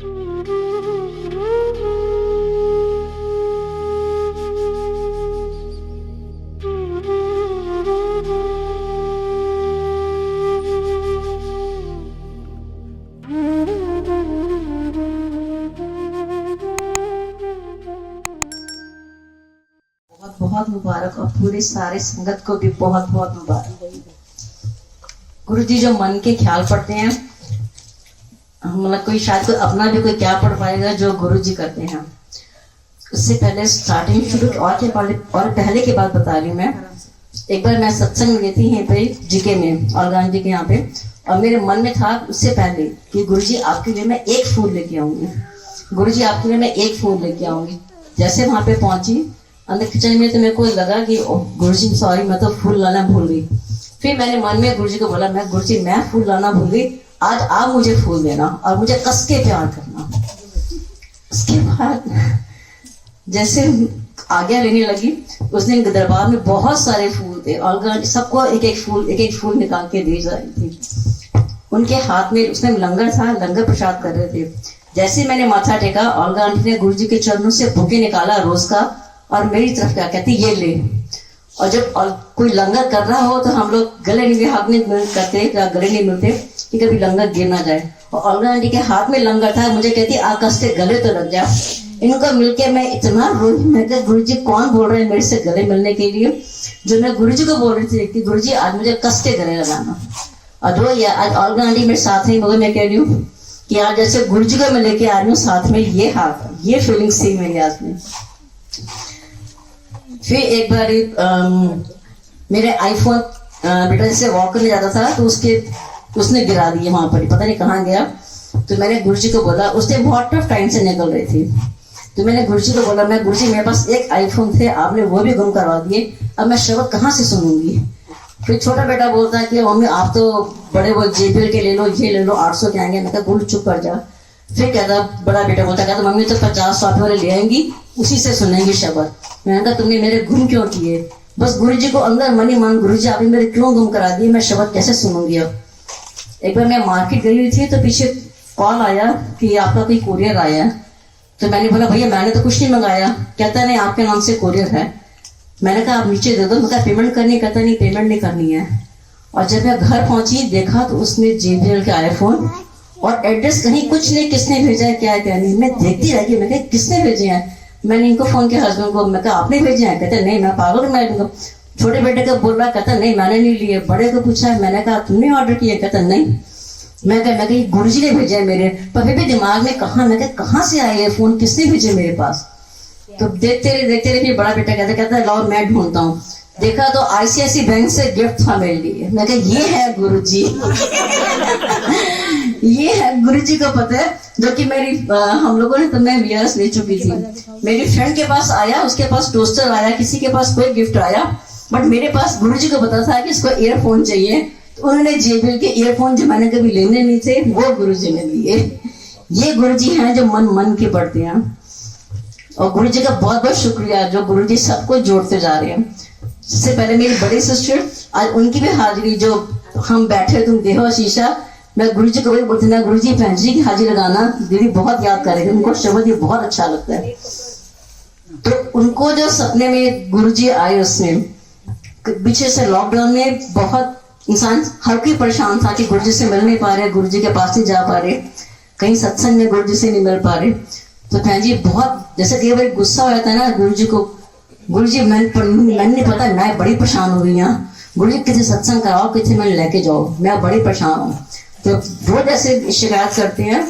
बहुत मुबारक और पूरे सारे संगत को भी बहुत बहुत मुबारक। गुरु जी जो मन के ख्याल पढ़ते हैं, मतलब कोई शायद कोई अपना भी कोई क्या पढ़ पाएगा जो गुरु जी करते हैं। उससे पहले स्टार्टिंग शुरू और पहले की बात बता रही हूँ मैं। एक बार मैं सत्संग में गई थी यहीं पे जीके में और गांधी के यहाँ पे, और मेरे मन में था उससे पहले कि गुरु जी आपके लिए मैं एक फूल लेके आऊंगी, गुरु जी आपके लिए मैं एक फूल लेके आऊंगी। जैसे वहां पे पहुंची अंदर किचन में तो मेरे को लगा कि गुरु जी सॉरी मैं तो फूल लाना भूल गई। फिर मैंने मन में गुरु जी को बोला, मैं गुरु जी मैं फूल लाना भूल गई, आज आप मुझे फूल देना और मुझे कस के प्यार करना। उसके बाद जैसे आज्ञा लेने लगी, उस दिन दरबार में बहुत सारे फूल थे और सबको एक एक फूल निकाल के दी जा रही थी। उनके हाथ में उसमें लंगर था, लंगर प्रसाद कर रहे थे। जैसे मैंने माथा टेका, olga आंटी ने गुरु जी के चरणों से बुके निकाला रोज का और मेरी तरफ क्या कहती ये ले। और जब कोई लंगर कर रहा हो तो हम लोग गले नहीं हाथ में करते, गले नहीं मिलते कि कभी लंगर गिर ना जाए। और olga आंटी के हाथ में लंगर था, मुझे कहती आकाश से गले तो लग जाओ। इनको मिलके मैं इतना रोई, मैं कहा गुरु जी कौन बोल रहे हैं मेरे से गले मिलने के लिए, जो मैं गुरु जी को बोल रही थी कि गुरु जी आज मुझे कस के गले लगाना। और जो ये आज olga आंटी मेरे साथ है, मगर मैं कह रही हूँ कि आज जैसे गुरु जी को मैं लेके आ रही हूँ साथ में, ये हाथ ये फीलिंग्स थी मेरे हाथ में। फिर एक बार मेरे आईफोन बेटा जैसे वॉक करने जाता था तो उसने गिरा दिया वहां पर, पता नहीं कहाँ गया। तो मैंने गुरु जी को बोला, उसने बहुत टफ टाइम से निकल रही थी, तो मैंने गुरु जी को बोला, मैं गुरु जी मेरे पास एक आईफोन थे, आपने वो भी गुम करवा दिए, अब मैं शब्द कहाँ से सुनूंगी। फिर छोटा बेटा बोलता है कि मम्मी आप तो बड़े वो JBL के ले लो, ये ले लो, 800 के आएंगे। मैं कहा गुरु चुप कर जा। फिर कहता बड़ा बेटा बोलता, कहता मम्मी तो 50-100 वाले ले आएंगी, उसी से सुनेंगी शब्द। मैंने कहा तुमने मेरे गुम क्यों किए, बस गुरु जी को अंदर मनी मान, गुरु जी आपने मेरे क्यों गुम करा दिए, मैं शब्द कैसे सुनूंगी। अब एक बार मैं मार्केट गई हुई थी तो पीछे कॉल आया कि आपका कोई कोरियर आया है। तो मैंने बोला भैया मैंने तो कुछ नहीं मंगाया। कहता नहीं आपके नाम से कोरियर है। मैंने कहा आप नीचे दे दो। मैं कहा पेमेंट करनी है। कहता नहीं पेमेंट नहीं करनी है। और जब मैं घर पहुंची देखा तो उसमें JBL के आईफोन और एड्रेस कहीं कुछ नहीं, किसने भेजा है क्या है क्या नहीं। मैं देखती रह गई, मैं कहा किसने भेजे हैं। मैंने इनको फोन किया हस्बैंड को, मैं कहा आपने भेजे हैं। कहते नहीं मैं पागल, मैं छोटे बेटे को बोल रहा, कहता नहीं मैंने नहीं लिए। बड़े को पूछा, मैंने कहा तुमने ऑर्डर किया। कहता नहीं। मैं कहा गुरु जी ने भेजा है मेरे, पर फिर भी दिमाग में कहा, मैं कहाँ से आए फोन, किसने भेजे मेरे पास। तो देखते रहे फिर बड़ा बेटा कहता लाओ मैं ढूंढता हूँ। देखा तो ICICI बैंक से गिफ्ट था मेरे लिए। मैं कहा ये है गुरु जी ये है गुरु जी को पता है, जो कि मेरी हम लोगों ने तो मैं VRS ले चुकी थी। मेरी फ्रेंड के पास आया, उसके पास टोस्टर आया, किसी के पास कोई गिफ्ट आया, बट मेरे पास गुरु जी को पता था कि इसको ईयरफोन चाहिए। तो उन्होंने JBL के ईयरफोन जो मैंने कभी लेने नहीं थे वो गुरु जी ने लिए। ये गुरु जी हैं जो मन के पढ़ते हैं। और गुरु जी का बहुत बहुत शुक्रिया जो गुरु जी सबको जोड़ते जा रहे हैं। इससे पहले मेरी बड़ी सिस्टर, आज उनकी भी हाजिरी, जो हम बैठे तुम देहो शीशा, मैं गुरु जी को वही बोलती ना, गुरु जी बहन जी की हाजिरी लगाना, दीदी बहुत याद करेगी, उनको शब्द ये बहुत अच्छा लगता है। तो उनको जो सपने में गुरु जी आए, उसमें पीछे से लॉकडाउन में बहुत इंसान हर कोई परेशान था कि गुरु जी से मिल नहीं पा रहे, गुरु जी के पास नहीं जा पा रहे, कहीं सत्संग में गुरु जी से नहीं मिल पा रहे। तो बहन जी बहुत जैसे कई बार गुस्सा हो जाता है ना गुरु जी को, गुरु जी मैंने नहीं पता, मैं बड़ी परेशान हो गई यहाँ, गुरु जी किसी सत्संग कराओ, किसी मैंने लेके जाओ, मैं बड़ी परेशान हूँ। तो रोज ऐसे शिकायत करते हैं।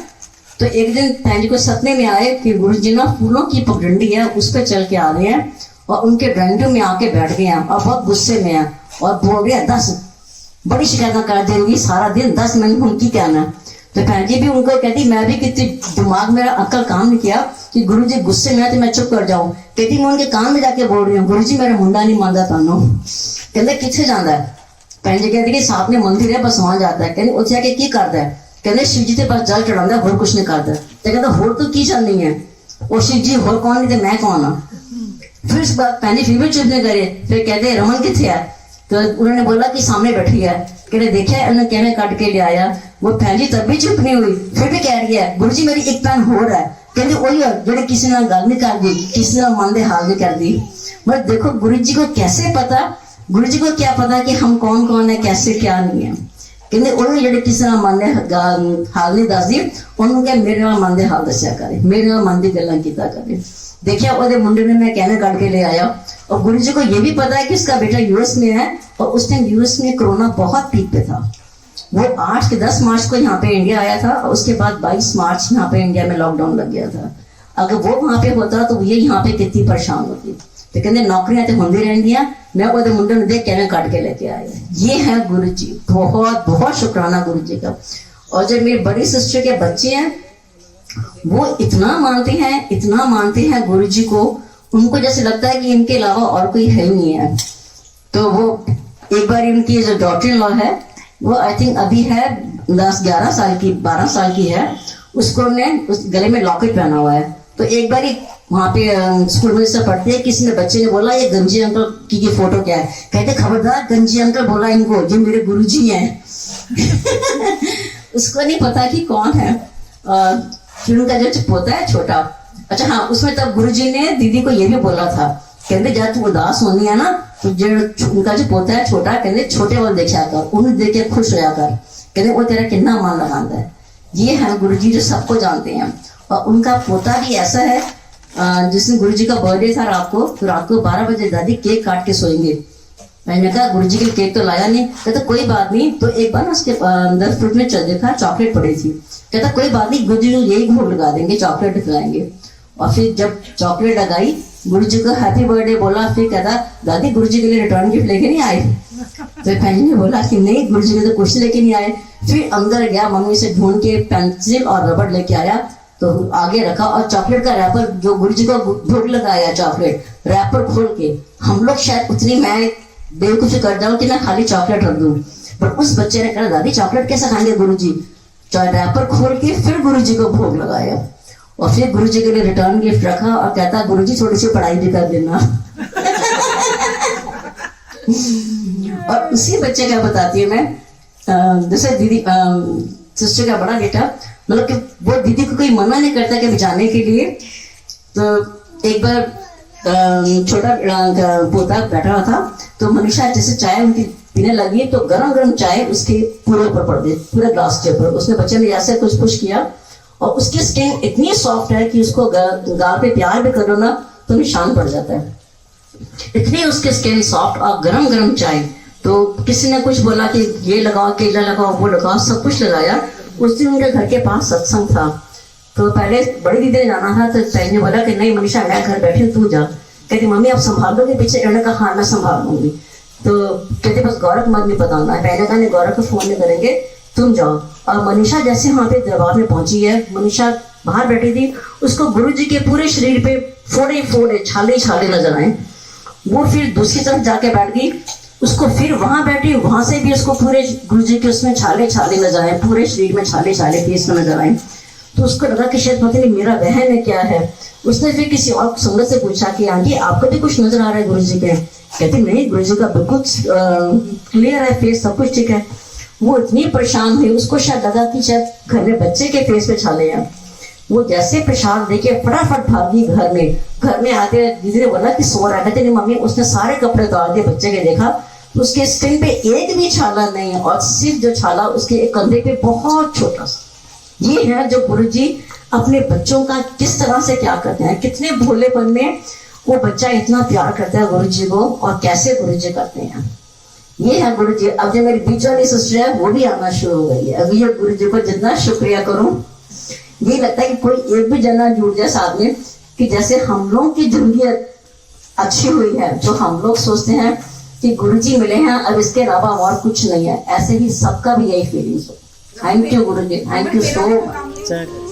तो एक दिन बहन जी को सपने में आए कि गुरु जी ना फूलों की पगडंडी है उस पर चल के आ रहे हैं और उनके ड्राइंग रूम में आके बैठ गए हैं और बहुत गुस्से में है और बोल रहे हैं 10 बड़ी शिकायत कर देंगी सारा दिन, 10 मिनट उनकी कहना। तो बहन जी भी उनको कहती, मैं भी कितनी दिमाग मेरा अक्ल काम नहीं किया कि गुरु जी गुस्से में है तो मैं चुप कर जाऊं। कहती मैं उनके कान में जाके बोल रही हूँ, गुरु जी मेरा मुंडा नहीं मानता तानो। कहते किथे जाता है। बहन जी कहती कि साथ में मंदिर है बस वहां जाता है। कहते उसे आके की करता है। कहते शिव जी के पास जल चढ़ाता है, होर कुछ नहीं करता। तो कहता होर तो की चलनी है, और शिव जी होर कौन नहीं थे मैं कौन हाँ। फिर इस बात बहन जी फिर भी चुप नहीं करे। फिर कहते रमन किथे है। तो उन्होंने बोला कि सामने बैठी है, कहने देखा उन्हें कैमे काट के ले आया। वो भैन जी तब भी चुप नहीं हुई, फिर भी कह रही है गुरु जी मेरी एक पैन हो रहा है, कहते वही जो किसी ने गल नहीं कर दी, किसी ने मन दे हाल नहीं कर दी। मतलब देखो गुरु जी को कैसे पता, गुरु जी को क्या पता कि हम कौन कौन है, कैसे क्या नहीं है। कहते उन्होंने जो किसी ने मन दे हाल नहीं दस दी, उन्होंने क्या मेरे नाल मन दे हाल दसिया करे, मेरे नाल मन दी गल्लां कीता करे। देखिया ओदे मुंडे ने मैं कहने काट के ले आया। और गुरु जी को ये भी पता है कि उसका बेटा यूएस में है, और उस टाइम यूएस में कोरोना बहुत पीक पे था। वो 10 मार्च को यहाँ पे इंडिया आया था, और उसके बाद 22 मार्च यहाँ पे इंडिया में लॉकडाउन लग गया था। अगर वो वहां पे होता तो ये यहाँ पे कितनी परेशान होती। तो कहते नौकरियां तो होंदी रहंदियां, मैं ओदे मुंडे ने देख के काट के लेके आया। ये है गुरु जी, बहुत बहुत शुक्राना गुरु जी का। और जब मेरी बड़ी सिस्टर के बच्चे हैं, वो इतना मानते हैं गुरु जी को, उनको जैसे लगता है कि इनके अलावा और कोई है ही नहीं है। तो वो एक बार इनकी जो डॉटर इन लॉ है, वो आई थिंक अभी है 10-11 साल की, 12 साल की है, उसको ने उस गले में लॉकेट पहना हुआ है। तो एक बार वहां पे स्कूल में से पढ़ते हैं, किसी ने बच्चे ने बोला ये गंजी अंकल की फोटो क्या है, कहते खबरदार गंजी अंकल बोला इनको, ये मेरे गुरु जी हैं। उसको नहीं पता कि कौन है। फिर उनका जो पोता है छोटा, अच्छा हाँ, उसमें तब गुरुजी ने दीदी को ये भी बोला था, कहते जब तू उदास होनी है ना, तो जो उनका जो पोता है छोटा, कहते छोटे वाल देखा कर, उन्हें देख के खुश होया कर, कहते वो तेरा कितना मन लगाता है। ये है गुरुजी जो सबको जानते हैं। और उनका पोता भी ऐसा है, जिसने गुरुजी का बर्थडे था रात को, तो रात को 12 बजे दादी केक काट के सोएंगे। मैंने कहा गुरुजी के केक तो लाया नहीं, कहता कोई बात नहीं। तो एक बार ना उसके अंदर फ्रूट में देखा चॉकलेट पड़ी थी, कहता कोई बात नहीं, गुरुजी को यही भोग लगा देंगे, चॉकलेट खिलाएंगे। और फिर जब चॉकलेट लगाई, गुरुजी को हैप्पी बर्थडे बोला, फिर कहता दादी गुरुजी के लिए रिटर्न गिफ्ट लेके नहीं आए। तो बहन ने बोला कि नहीं गुरुजी ने तो कुछ लेके नहीं आए। फिर अंदर गया, मम्मी से ढूंढ के पेंसिल और रबड़ लेके आया, तो आगे रखा, और चॉकलेट का रैपर जो गुरुजी को भोग लगाया, चॉकलेट रैपर खोल के, हम लोग शायद उतनी मैं बेवकूफी कर जाऊं कि ना खाली चॉकलेट रख दूं, पर उस बच्चे ने कहा दादी चॉकलेट कैसे खाएंगे गुरुजी, रैपर खोल के फिर गुरुजी को भोग लगाया। और फिर गुरुजी के लिए रिटर्न गिफ्ट रखा, और कहता गुरुजी थोड़ी सी पढ़ाई भी कर देना। और उसी बच्चे का बताती है मैं, जैसे दीदी सिस्टर का बड़ा बेटा, मतलब कि वो दीदी को कोई मना नहीं करता कि जाने के लिए। तो एक बार छोटा पोता बैठा हुआ था, तो मनीषा जैसे चाय उनकी पीने लगी, तो गरम गरम चाय उसके पूरे ऊपर पड़ गई, पूरे ग्लास के ऊपर। उसने बच्चे ने ऐसे कुछ पुश किया, और उसकी स्किन इतनी सॉफ्ट है कि उसको गाल पे प्यार भी करो ना तो निशान पड़ जाता है, इतनी उसकी स्किन सॉफ्ट। और गरम गरम चाय, तो किसी ने कुछ बोला कि ये लगाओ, केला लगाओ, वो लगाओ, सब कुछ लगाया। उस दिन उनके घर के पास सत्संग था, तो पहले बड़ी दीदी ने जाना था, तो ताई ने बोला कि नहीं मनीषा मैं घर बैठी, तू जा। कहती मम्मी आप संभाल लोगे पीछे? इन्होंने कहा हाँ मैं संभाल लूंगी। तो कहते बस गौरव मत नहीं बताना है। मैंने कहा नहीं गौरव को फोन नहीं करेंगे, तुम जाओ। और मनीषा जैसे वहां पे दरबार में पहुंची है, मनीषा बाहर बैठी थी, उसको गुरुजी के पूरे शरीर पे फोड़े फोड़े छाले छाले नजर आए। वो फिर दूसरी तरफ जाके बैठ गई, उसको फिर वहां बैठी, वहां से भी उसको पूरे गुरुजी के उसमें छाले छाले नजर आए, पूरे शरीर में छाले छाले फेस में नजर आए। तो उसको लगा कि शायद पता नहीं मेरा बहन है क्या है। उसने फिर किसी और संगत से पूछा कि आंटी आपको भी कुछ नजर आ रहा है गुरुजी के? कहती नहीं गुरुजी का बिल्कुल क्लियर है फेस, सब कुछ ठीक है। वो इतनी परेशान हुई, उसको शायद लगा कि शायद घर में बच्चे के फेस पे छाले हैं। वो जैसे प्रसाद देके फटाफट भागी घर में। घर में आते दीदी ने बोला कि सो रहा है, कहते नहीं मम्मी। उसने सारे कपड़े उतार दिए बच्चे के, देखा उसके स्किन पे एक भी छाला नहीं, और सिर्फ जो छाला उसके एक कंधे पे बहुत छोटा सा। ये है जो गुरुजी अपने बच्चों का किस तरह से क्या करते हैं, कितने भोलेपन में वो बच्चा इतना प्यार करता है गुरुजी को, और कैसे गुरुजी करते हैं। ये है गुरुजी। अब जो मेरी बीच वाली सिस्टर है वो भी आना शुरू हो गई है। अभी ये गुरुजी को जितना शुक्रिया करूं, ये लगता है कि कोई एक भी जना जुड़ जाए साथ में, कि जैसे हम लोगों की जिंदगी अच्छी हुई है, जो हम लोग सोचते हैं कि गुरुजी मिले हैं अब इसके अलावा और कुछ नहीं है, ऐसे ही सबका भी यही फीलिंग्स हो। Thank you Guruji, thank you so much.